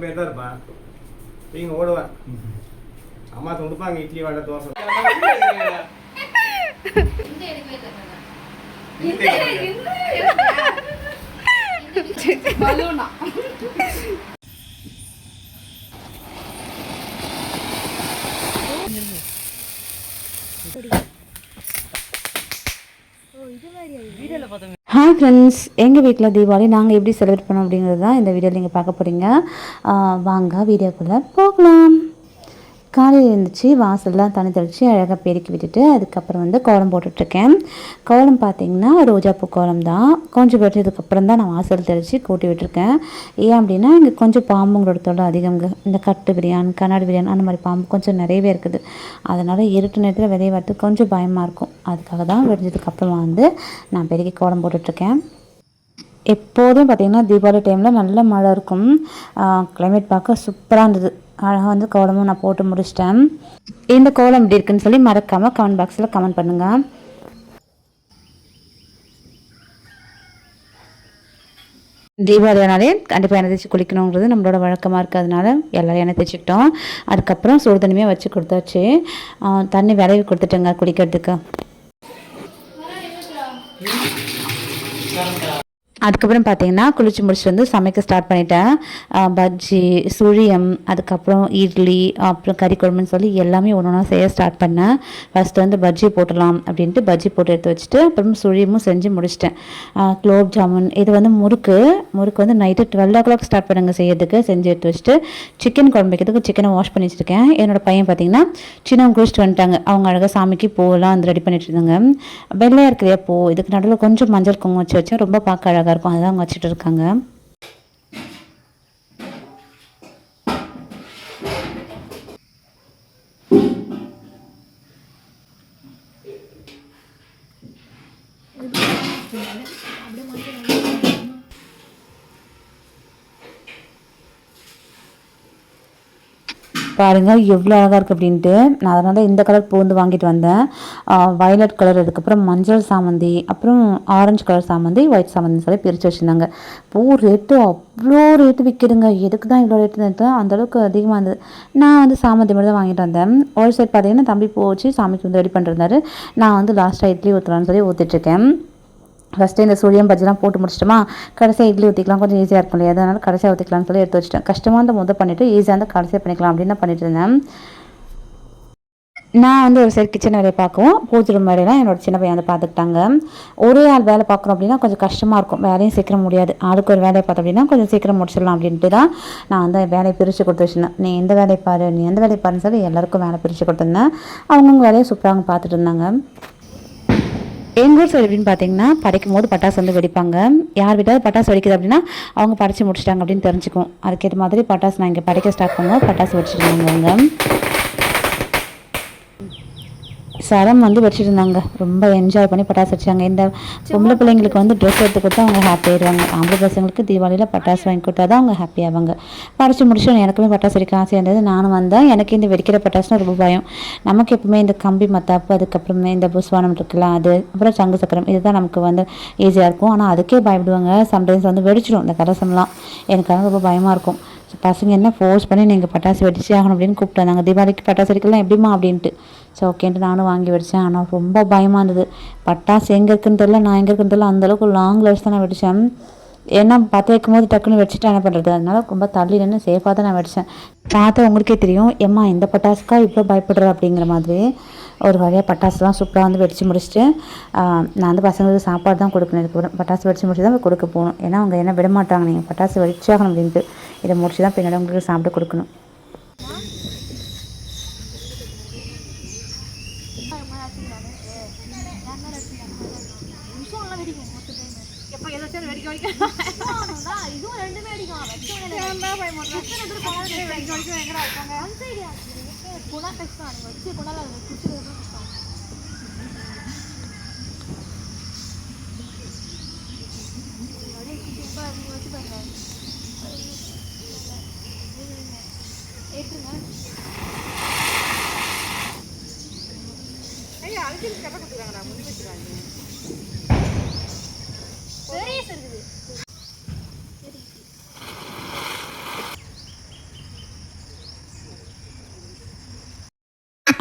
பேர் தான் இருப்பான். நீங்கள் ஓடுவேன். அம்மா கொடுப்பாங்க இட்லி வடை தோசை. ஹாய் ஃப்ரெண்ட்ஸ், எங்கள் வீட்டில் தீபாவளி நாங்கள் எப்படி செலிப்ரேட் பண்ணோம் அப்படிங்கிறது தான் இந்த வீடியோவில் நீங்கள் பார்க்க போகிறீங்க. வாங்க வீடியோக்குள்ளே போகலாம். காலையில் எழுந்திரிச்சி வாசல்லாம் தண்ணி தெளித்து அழகாக பெருக்கி விட்டுட்டு அதுக்கப்புறம் கோலம் போட்டுட்ருக்கேன். கோலம் பார்த்திங்கன்னா ரோஜாப்பூ கோலம் தான். கொஞ்சம் வெட்டதுக்கப்புறம் தான் நான் வாசல் தெளித்து கூட்டி விட்டுருக்கேன். ஏன் அப்படின்னா இங்கே கொஞ்சம் பாம்புங்களோட தொல்லை அதிகங்க. இந்த கட்டு பிரியாணி, கண்ணாடி பிரியாணி அந்த மாதிரி பாம்பு கொஞ்சம் நிறையவே இருக்குது. அதனால் இருட்டு நேரத்தில் வெளியே வரதுக்கு கொஞ்சம் பயமாக இருக்கும். அதுக்காக தான் வெடிஞ்சதுக்கப்புறமா நான் பெருக்கி கோலம் போட்டுட்ருக்கேன். எப்போதும் பார்த்திங்கன்னா தீபாவளி டைமில் நல்ல மழை இருக்கும். கிளைமேட் பார்க்க சூப்பராக இருந்தது. அழகாக கோலமும் நான் போட்டு முடிச்சிட்டேன். இந்த கோலம் எப்படி இருக்குன்னு சொல்லி மறக்காமல் கமெண்ட் பாக்ஸில் கமெண்ட் பண்ணுங்கள். தீபாவளினாலே கண்டிப்பாக எண்ணெய் தேய்ச்சி குளிக்கணுங்கிறது நம்மளோட வழக்கமாக இருக்கிறதுனால எல்லோரும் எண்ணெய் தேய்ச்சிக்கிட்டோம். அதுக்கப்புறம் சுடு தண்ணியுமே வச்சு கொடுத்தாச்சு. தண்ணி விளைவி கொடுத்துட்டேங்க குளிக்கிறதுக்கு. அதுக்கப்புறம் பார்த்திங்கன்னா குளிச்சு முடிச்சுட்டு சமைக்க ஸ்டார்ட் பண்ணிட்டேன். பஜ்ஜி, சுழியம், அதுக்கப்புறம் இட்லி, அப்புறம் கறி குழம்புன்னு சொல்லி எல்லாமே ஒன்று ஒன்றா செய்ய ஸ்டார்ட் பண்ணேன். ஃபஸ்ட்டு பஜ்ஜி போட்டுடலாம் அப்படின்ட்டு பஜ்ஜி போட்டு எடுத்து வச்சுட்டு அப்புறம் சுழியமும் செஞ்சு முடிச்சிட்டேன். குலோப் ஜாமுன், இது முறுக்கு நைட்டு 12 o'clock ஸ்டார்ட் பண்ணுங்க செய்யறதுக்கு. செஞ்சு எடுத்து வச்சுட்டு சிக்கன் குழம்பு வைக்கிறதுக்கு சிக்கனை வாஷ் பண்ணி வச்சுருக்கேன். என்னோடய பையன் பார்த்திங்கன்னா சின்னவங்க குளிச்சுட்டு வந்துட்டாங்க. அவங்க அழகாக சாமிக்கு பூவெல்லாம் ரெடி பண்ணிட்டு இருந்தாங்க. வெள்ளையாக இருக்கிற பூ, இதுக்கு நடுவில் கொஞ்சம் மஞ்சள் குங்குமம் வச்சு ரொம்ப பார்க்க அழகாக இருக்கும். அதுதான் அவங்க வச்சுட்டு இருக்காங்க. பாருங்கள் எவ்வளோ அழகாக இருக்குது அப்படின்ட்டு. நான் அதனால் இந்த கலர் பூ வாங்கிட்டு வந்தேன். வயலட் கலர், அதுக்கப்புறம் மஞ்சள் சாமந்தி, அப்புறம் ஆரஞ்சு கலர் சாமந்தி, ஒயிட் சாமந்தின்னு சொல்லி பிரித்து வச்சுருந்தாங்க. பூ ரேட்டு அவ்வளோ ரேட்டு விற்கிதுங்க. எதுக்கு தான் இவ்வளோ ரேட்டு அந்தளவுக்கு அதிகமாக இருந்தது. நான் சாமந்தி மட்டும் தான் வாங்கிட்டு வந்தேன். ஒரு சைட் பார்த்தீங்கன்னா தம்பி பூ வச்சு சாமிக்கு ரெடி பண்ணிருந்தாரு. நான் லாஸ்ட்டாக இட்லி ஊற்றலான்னு சொல்லி ஊற்றிட்டுருக்கேன். ஃபஸ்ட்டு இந்த சுழியம் பஜ்ஜிலாம் போட்டு முடிச்சிட்டோமா, கடைசியாக இட்லி ஊற்றிக்கலாம், கொஞ்சம் ஈஸியாக இருக்கும் இல்லையா, அதனால் கடைசியாக ஊற்றிக்கலாம்னு சொல்லி எடுத்து வச்சுட்டேன். கஷ்டமாக இருந்தால் பண்ணிவிட்டு ஈஸியாக இருந்தால் கடைசியாக பண்ணிக்கலாம் அப்படின்னு பண்ணிட்டு இருந்தேன். நான் ஒரு சைடு கிச்சன் வேலையை பார்க்கவும், பூஜை ரூம் வேலையெல்லாம் என்னோட சின்ன பையன் பார்த்துக்கிட்டாங்க. ஒரே ஆள் வேலை பார்க்குறோம் அப்படின்னா கொஞ்சம் கஷ்டமாக இருக்கும். வேலையும் சீக்கிரம் முடியாது. ஆளுக்கு ஒரு வேலையை பார்த்தோம் அப்படின்னா கொஞ்சம் சீக்கிரம் முடிச்சிடலாம் அப்படின்ட்டு தான் நான் வேலையை பிரித்து கொடுத்து வச்சுருந்தேன். நீ எந்த வேலையை பாரு, நீ எந்த வேலையை பாருன்னு சொல்லி எல்லாருக்கும் வேலை பிரித்து கொடுத்துருந்தேன். அவங்கவுங்க வேலையை சூப்பராக பார்த்துட்டு இருந்தாங்க. எங்கள் ஊர் சைடு எப்படின்னு பார்த்தீங்கன்னா படைக்கும் போது பட்டாசு வெடிப்பாங்க. யார் வீட்டாவது பட்டாசு வெடிக்குது அப்படின்னா அவங்க படைச்சி முடிச்சிட்டாங்க அப்படின்னு தெரிஞ்சுக்கும். அதுக்கேற்ற மாதிரி பட்டாசு நான் இங்கே படைக்க ஸ்டார்ட் பண்ணுவோம். பட்டாசு வெடிச்சிருந்தாங்க அவங்க. சரம் வச்சுட்டு இருந்தாங்க. ரொம்ப என்ஜாய் பண்ணி பட்டாசு வச்சாங்க. இந்த பொம்பளை பிள்ளைங்களுக்கு ட்ரெஸ் எடுத்து கொடுத்தா அவங்க ஹாப்பி ஆயிடுவாங்க. ஆம்பளை பசங்களுக்கு தீபாவளியில் பட்டாசு வாங்கி கொடுத்தா தான் அவங்க ஹாப்பி ஆவாங்க. பறிச்சு முடிச்சு எனக்குமே பட்டாசு வெடிக்க ஆசையாக இருந்தது. நானும் வந்தேன். எனக்கு இந்த வெடிக்கிற பட்டாசுனா ரொம்ப பயம். நமக்கு எப்பவுமே இந்த கம்பி மத்தாப்பு, அதுக்கப்புறமே இந்த புஸ்வானம் இருக்கலாம், அது அப்புறம் சங்கு சக்கரம், இதுதான் நமக்கு ஈஸியாக இருக்கும். ஆனால் அதுக்கே பயப்படுவாங்க. சம்டைம்ஸ் வெடிச்சிடும் இந்த கலசம்லாம். எனக்கு ரொம்ப பயமாக இருக்கும். பசங்க என்ன ஃபோர்ஸ் பண்ணி நீங்கள் பட்டாசு வெடிச்சு ஆகணும் அப்படின்னு கூப்பிட்டு வந்தாங்க. தீபாவளிக்கு பட்டாசு வெடிக்கலாம் எப்படிமா அப்படின்ட்டு. ஸோ ஓகேன்ட்டு நானும் வாங்கி வெடித்தேன். ஆனால் ரொம்ப பயமாக இருந்தது. பட்டாசு எங்கே இருக்குன்னு தெரியல, நான் எங்கே இருக்குன்னு தெரியல. அந்தளவுக்கு லாங்கில் வச்சு தான் நான் வெடித்தேன். ஏன்னா பற்ற வைக்கும் போது டக்குன்னு வெடிச்சிட்டு என்ன பண்ணுறது, அதனால ரொம்ப தள்ளி நின்று சேஃபாக தான் நான் வெடித்தேன். பார்த்தா உங்களுக்கே தெரியும், ஏம்மா இந்த பட்டாசுக்கா இவ்வளோ பயப்படுற அப்படிங்கிற மாதிரி. ஒரு வகையாக பட்டாசுலாம் சூப்பராக வெடித்து முடிச்சுட்டு நான் பசங்களுக்கு சாப்பாடு தான் கொடுக்கணும். இதுக்கு பட்டாசு வெடித்து முடிச்சு தான் கொடுக்க போகணும். ஏன்னா அவங்க என்ன விட மாட்டாங்க, நீங்கள் பட்டாசு வெடிச்சாகணும் அப்படின்ட்டு. இதை முடிச்சு தான் பின்னாடி உங்களுக்கு சாப்பிட்டு கொடுக்கணும்.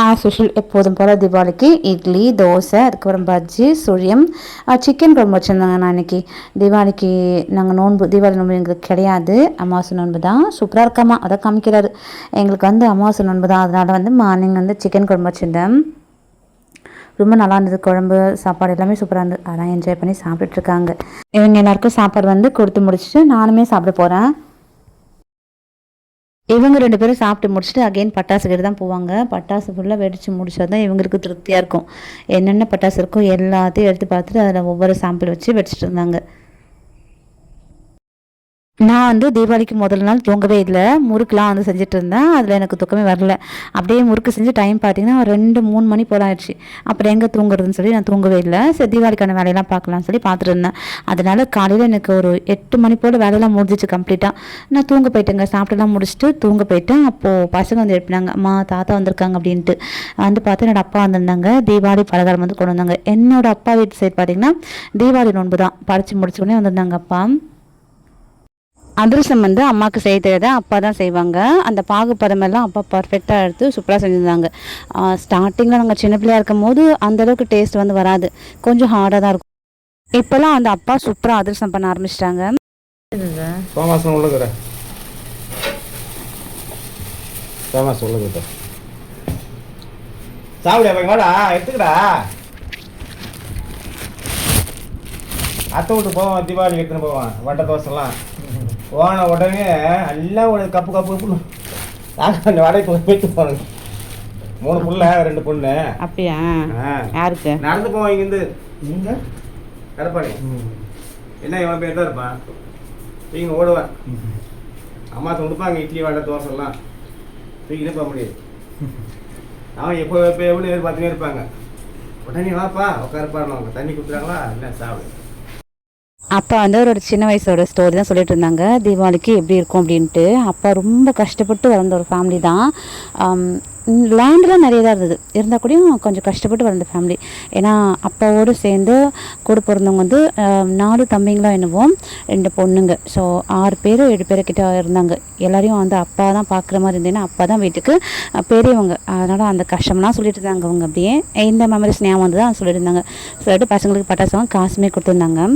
ஆஸ் யூஷுவல் எப்போதும் போல் தீபாவளிக்கு இட்லி, தோசை, அதுக்கப்புறம் பஜ்ஜி, சுழியம், சிக்கன் குழம்பு வச்சுருந்தாங்க. நான் இன்றைக்கி தீபாவளிக்கு நாங்கள் நோன்பு, தீபாவளி நோன்பு எங்களுக்கு கிடையாது, அமாவாசை நோன்பு தான். சூப்பராக இருக்காமா, அதை காமிக்கிறாரு. எங்களுக்கு வந்து அமாவாசை நோன்பு தான், அதனால் வந்து மார்னிங் வந்து சிக்கன் குழம்பு வச்சுருந்தேன். ரொம்ப நல்லா இருந்தது, குழம்பு சாப்பாடு எல்லாமே சூப்பராக இருந்தது. அதான் என்ஜாய் பண்ணி சாப்பிட்டுட்ருக்காங்க. இவங்க எல்லாேருக்கும் சாப்பாடு வந்து கொடுத்து முடிச்சுட்டு நானுமே சாப்பிட போகிறேன். இவங்க 2 பேரும் சாப்பிட்டு முடிச்சுட்டு அகைன் பட்டாசுக்கிட்ட தான் போவாங்க. பட்டாசு ஃபுல்லாக வெடித்து முடிச்சா தான் இவங்களுக்கு திருப்தியாக இருக்கும். என்னென்ன பட்டாசு இருக்கோ எல்லாத்தையும் எடுத்து பார்த்துட்டு அதில் ஒவ்வொரு சாம்பிள் வச்சு வெடிச்சிட்டு இருந்தாங்க. நான் வந்து தீபாவளிக்கு முதல் நாள் தூங்கவே இல்லை. முறுக்குலாம் வந்து செஞ்சுட்டு இருந்தேன். அதில் எனக்கு தூக்கமே வரல. அப்படியே முறுக்கு செஞ்சு டைம் பார்த்தீங்கன்னா 2-3 மணி போல் ஆயிடுச்சு. அப்புறம் எங்கே தூங்குறதுன்னு சொல்லி நான் தூங்கவே இல்லை. சரி தீபாவளிக்கான வேலையெல்லாம் பார்க்கலாம்னு சொல்லி பார்த்துட்டு இருந்தேன். அதனால் காலையில் எனக்கு ஒரு 8 மணி போல் வேலையெல்லாம் முடிஞ்சிச்சு கம்ப்ளீட்டாக. நான் தூங்க போயிட்டேங்க. சாப்பிட்டுலாம் முடிச்சுட்டு தூங்க போயிட்டேன். அப்போது பசங்க வந்து எழுப்பினாங்க, அம்மா தாத்தா வந்திருக்காங்க அப்படின்ட்டு. வந்து பார்த்து என்னோடய அப்பா வந்திருந்தாங்க. தீபாவளி பலகாரம் வந்து கொண்டு வந்தாங்க. என்னோடய அப்பா வீட்டு சைடு பார்த்தீங்கன்னா தீபாவளி நோன்பு தான். படித்து முடிச்ச உடனே வந்திருந்தாங்க அப்பா. அதிரசம் வந்து அம்மாவுக்கு செய்ய தெரியாத, அப்பா தான் செய்வாங்க. அந்த பாகுப்பதமெல்லாம் அப்பா பர்ஃபெக்டாக எடுத்து சூப்பராக செஞ்சுருந்தாங்க. ஸ்டார்டிங்கில் நாங்கள் சின்ன பிள்ளையாக இருக்கும் போது அந்தளவுக்கு டேஸ்ட் வந்து வராது, கொஞ்சம் ஹார்டாக தான் இருக்கும். இப்போல்லாம் அந்த அப்பா சூப்பராக அதிரசம் பண்ண ஆரம்பிச்சிட்டாங்க. எடுத்துக்கடா அத்தை விட்டு போவான், தீபாவளி எடுத்துன்னு போவான். வடை தோசைலாம் போன உடனே எல்லாம் ஒரு கப்பு கப்பு நாங்கள் வடைக்கு போயிட்டு போனோங்க. 3 புள்ள 2 பொண்ணு. அப்படியா? யாருக்கு நடந்து போவான் இங்கேருந்து இங்கே கடப்பாடி. என்ன இவன் பேர் தான் இருப்பான், தூக்கின்னு ஓடுவான். அம்மா கொடுப்பாங்க இட்லி வடை தோசைலாம், தூக்கினே போக முடியாது. அவன் எப்போ எப்படி எதிர்பார்த்துனே இருப்பாங்க. உடனே வாப்பா உட்காருப்பாருன்னு அவங்க தண்ணி கொடுத்துறாங்களா இல்லை சாப்பிடு. அப்பா வந்து ஒரு சின்ன வயசோட ஸ்டோரி தான் சொல்லிட்டு இருந்தாங்க, தீபாவளிக்கு எப்படி இருக்கும் அப்படின்ட்டு. அப்பா ரொம்ப கஷ்டப்பட்டு வளர்ந்த ஒரு ஃபேமிலி தான். லேண்டெலாம் நிறைய தான் இருந்தது, இருந்தால் கூடயும் கொஞ்சம் கஷ்டப்பட்டு வளர்ந்த ஃபேமிலி. ஏன்னா அப்பாவோடு சேர்ந்து கூட பிறந்தவங்க வந்து 4 தம்பிங்களும் என்னவோ 2 பொண்ணுங்க. ஸோ 6 பேர் 7 பேர்கிட்ட இருந்தாங்க. எல்லாரையும் வந்து அப்பா தான் பார்க்குற மாதிரி இருந்தேன்னா அப்பா தான் வீட்டுக்கு பெரியவங்க. அதனால் அந்த கஷ்டம்லாம் சொல்லிட்டு இருந்தாங்க அவங்க. அப்படியே இந்த மெமரிஸ் ஞாபகம் வந்து தான் சொல்லிட்டு இருந்தாங்க. சொல்லிட்டு பசங்களுக்கு பட்டாசு காசுமே கொடுத்துருந்தாங்க.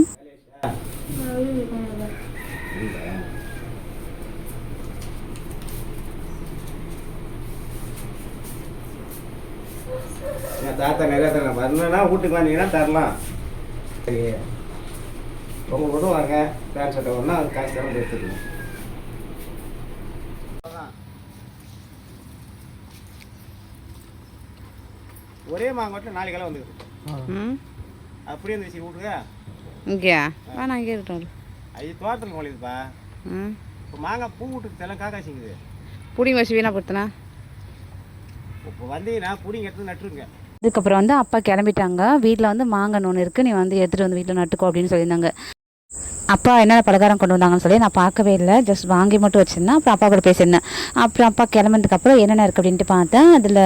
தாத்தா நிறையா தரலாம், வரணுன்னா வீட்டுக்கு வந்தீங்கன்னா தரலாம். சரி உங்கள் விடுவாங்க பேண்ட் ஷர்ட்டை ஒன்றா அது காசு தரம் எடுத்துக்கணும். ஒரே மாங்கோட்டில் 4 கிலோ வந்துருக்கு. அப்படியே இருந்துச்சு வீட்டுக்கு. இங்கேயா? நான் இங்கே இருக்கட்டும். ஐயோ தோட்டத்தில் கொள்ளிதுப்பா. இப்போ மாங்காய் பூ வீட்டுக்கு தெல்லாம் காக்காசிங்குது. பிடிங்க வச்சு வீணாக கொடுத்தனா இப்போ வந்தீங்கன்னா பிடிங்க எடுத்து நட்டுருங்க. இதுக்கப்புறம் வந்து அப்பா கிளம்பிட்டாங்க. வீட்டில் வந்து மாங்காய் ஒன்று இருக்குது, நீ வந்து எடுத்துகிட்டு வந்து வீட்டில் நட்டுக்கோ அப்படின்னு சொல்லியிருந்தாங்க. அப்பா என்னென்ன பலகாரம் கொண்டு வந்தாங்கன்னு சொல்லி நான் பார்க்கவே இல்லை, ஜஸ்ட் வாங்கி மட்டும் வச்சுருந்தேன். அப்புறம் அப்பா கூட பேசியிருந்தேன். அப்புறம் அப்பா கிளம்புறதுக்கப்புறம் என்னென்ன இருக்குது அப்படின்ட்டு பார்த்தேன். அதில்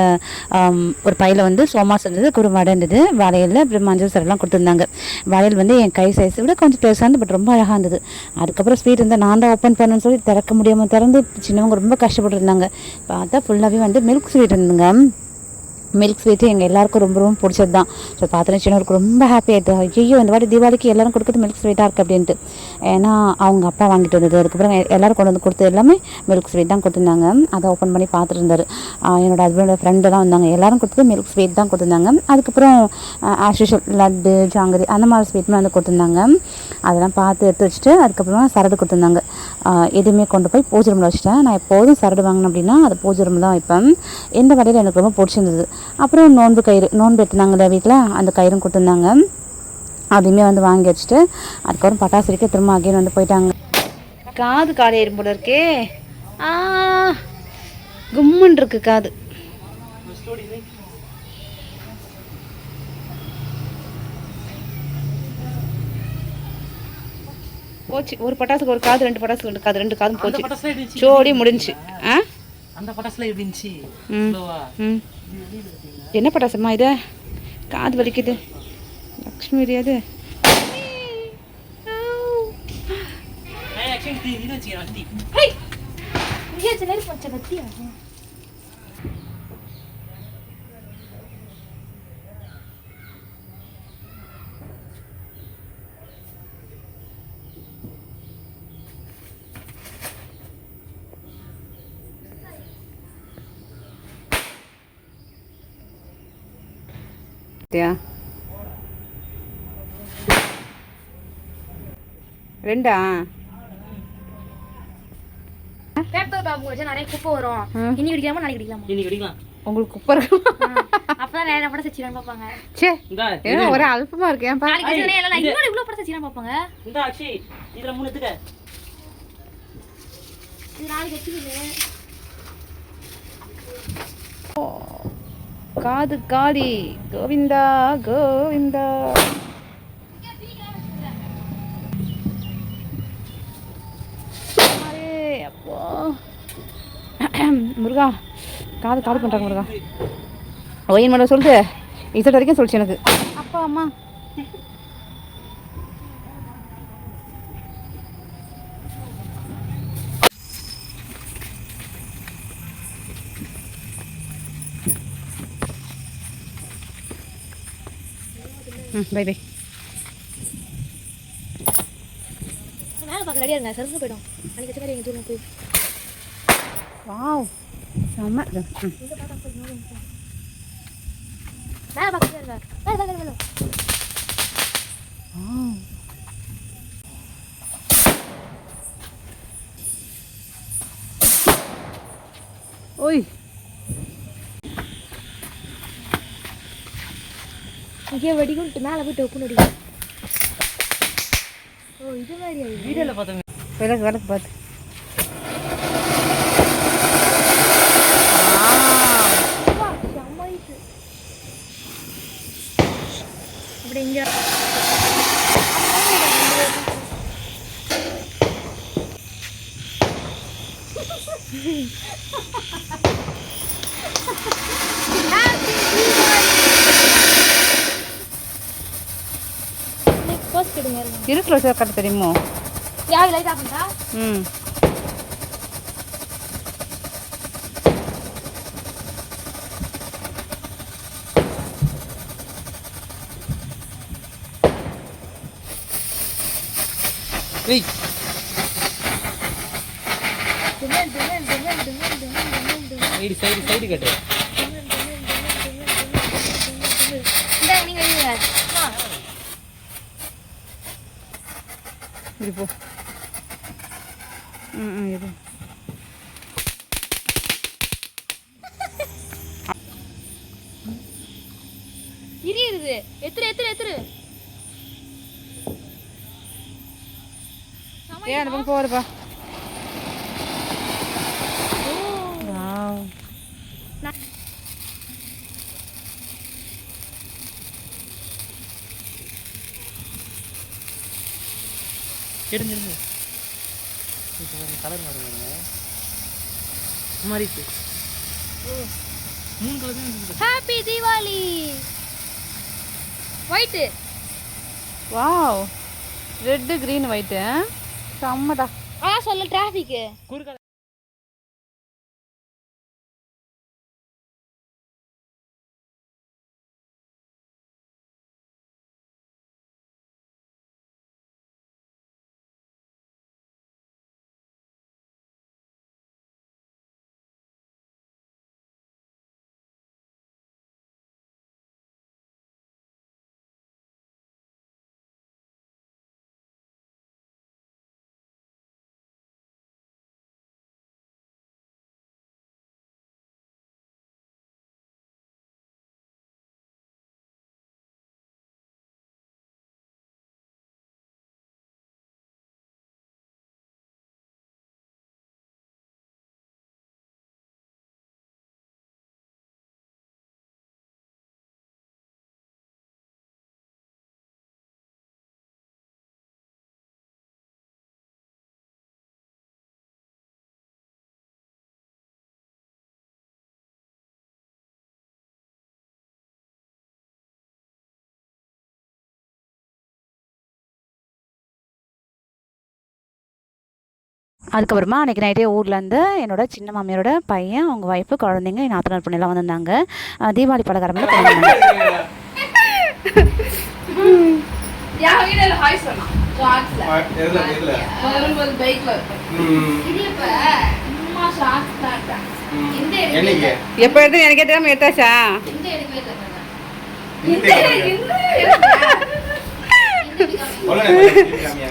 ஒரு பையில் வந்து சோமாஸ் இருந்தது, குருவடை இருந்தது, வளையல், அப்புறம் மஞ்சள் சரெல்லாம் கொடுத்துருந்தாங்க. வளையல் வந்து என் கை சைஸை விட கொஞ்சம் பெருசாக இருந்து, பட் ரொம்ப அழகாக இருந்தது. அதுக்கப்புறம் ஸ்வீட் இருந்தால் நான் தான் ஓப்பன் பண்ணேன்னு சொல்லி திறக்க முடியாமல் திறந்து சின்னவங்க ரொம்ப கஷ்டப்பட்டு இருந்தாங்க. பார்த்தா ஃபுல்லாகவே வந்து மில்க் ஸ்வீட் இருந்துங்க. மில்க் ஸ்வீட்டு எங்கள் எல்லாருக்கும் ரொம்ப ரொம்ப பிடிச்சது தான். ஸோ பார்த்தோன்னா சின்னவருக்கு ரொம்ப ஹாப்பி ஆகிடுது. ஐயோ இந்த வாட்டி தீபாவளிக்கு எல்லோரும் கொடுக்குறது மில்க் ஸ்வீட்டாக இருக்குது அப்படின்ட்டு. ஏன்னா அவங்க அப்பா வாங்கிட்டு வந்தது. அதுக்கப்புறம் எல்லோரும் கொண்டு வந்து கொடுத்தது எல்லாமே மில்க் ஸ்வீட் தான் கொடுத்துருந்தாங்க. அதை ஓப்பன் பண்ணி பார்த்துட்டு இருந்தார். என்னோடய ஹஸ்பண்டோட ஃப்ரெண்டெல்லாம் வந்தாங்க, எல்லோரும் கொடுத்தது மில்க் ஸ்வீட் தான் கொடுத்துருந்தாங்க. அதுக்கப்புறம் ஆஸ் யூஷுவல் லட்டு, ஜாங்கிரி அந்த மாதிரி ஸ்வீட்டுமே வந்து கொடுத்துருந்தாங்க. அதெல்லாம் பார்த்து எடுத்து வச்சுட்டு அதுக்கப்புறமா சரடு கொடுத்துருந்தாங்க. எதுவுமே கொண்டு போய் பூஜை ரூமில் வச்சுட்டேன். நான் எப்போதும் சரடு வாங்கினேன் அப்படின்னா அது பூஜை ரூமில் தான் வைப்பேன். இந்த வடையில் எனக்கு ரொம்ப பிடிச்சிருந்தது. அப்புறம் நோன்பு கயிறு, நோன்பு எடுத்துனாங்களே வீட்டில், அந்த கயிறும் கொடுத்துருந்தாங்க. அதையுமே வந்து வாங்கி வச்சுட்டு அதுக்கப்புறம் பட்டாசு வரைக்கும் திரும்ப அகைன் வந்து போயிட்டாங்க. காது காலி ஆயிரும் போல இருக்கே. கும்முன்னு இருக்கு காது. போச்சு, ஒரு பட்டாசுக்கு ஒரு காது, 2 பட்டாசுக்கு 2 காது, 2 காதும் போச்சு. சோடி முடிஞ்சு. அந்த பட்டாசுல இருந்துச்சு. என்ன பட்டாசம்மா இது? காது வலிக்குது. லக்ஷ்மி தெரியாது. எடுத்தியா? 2 பேப்பர் பேக் வச்சா நிறைய குப்பை வரும். இன்னி குடிக்கலாமா நாளைக்கு குடிக்கலாமா? இன்னைக்கு குடிக்கலாம். உங்களுக்கு குப்பை இருக்கு. அப்பதான் நிறைய படம் சச்சிரன் பார்ப்பாங்க. சே இந்தா ஏன்னா ஒரே அல்பமா இருக்கு. ஏன் நாளைக்கு வச்சா எல்லாம் இன்னொரு இவ்வளவு படம் சச்சிரன் பார்ப்பாங்க. இந்த அக்ஷி இதுல 3 எடுத்துக்க. இது நாளைக்கு வச்சுக்கிது. காது காடி கோவிந்தா கோவிந்தா. அப்போ முருகா காது காது பண்ணுறாங்க முருகா. ஒயின் மேடம் சொல்லிட்டு இசட் வரைக்கும் சொல்லிச்சு எனக்கு. அப்பா அம்மா பை பை. மேலே பார்க்க ரெடியாக இருங்க, சருங்க போயிடும். நாளைக்கு வச்ச மாதிரி எங்கள் தூரம் போய் வாவ் செம்ம. மேலே பார்க்க இருங்க. மேலே ஓய் இங்கே வெடிக்கும்ட்டு மேலே போய் டொப்புன்னு வெடிக்கும். ஓ இது மாதிரி வீடியோல பார்த்தோம். விளக்கு விளக்கு பார்த்து அப்படி இங்கே போஸ்ட் எடுங்க. இருட்டில் வச்சு கட்ட தெரியுமோ? யாரு லைட் ஆஃப் பண்ணா? ம் ஏய் சைடு கட்டு. இந்த நீங்க வைங்க. இது போ. இது இரியுது. எத்துரு ஏன் அந்த பக்கம் போகுதுப்பா. வாவ் எடுங்க இப்போ கலர் மாறுங்க. மாதிரி இருக்கு. 3 கலர் தான் இருக்கு. Happy Deepavali. White. Wow red green white செம்மடா. சொல்ல டிராஃபிக் குறுக்க அதுக்கப்புறமா அன்றைக்கி நைட்டே ஊர்லேருந்து என்னோட சின்ன மாமியாரோட பையன் அவங்க ஒய்ஃபு குழந்தைங்க என் நாத்தனார் பொண்ணெல்லாம் வந்திருந்தாங்க. தீபாவளி பலகாரமெல்லாம் குழந்தைங்க எப்போ எடுத்து எனக்கு எடுத்தாச்சா? சொல்லுங்க, காமியா.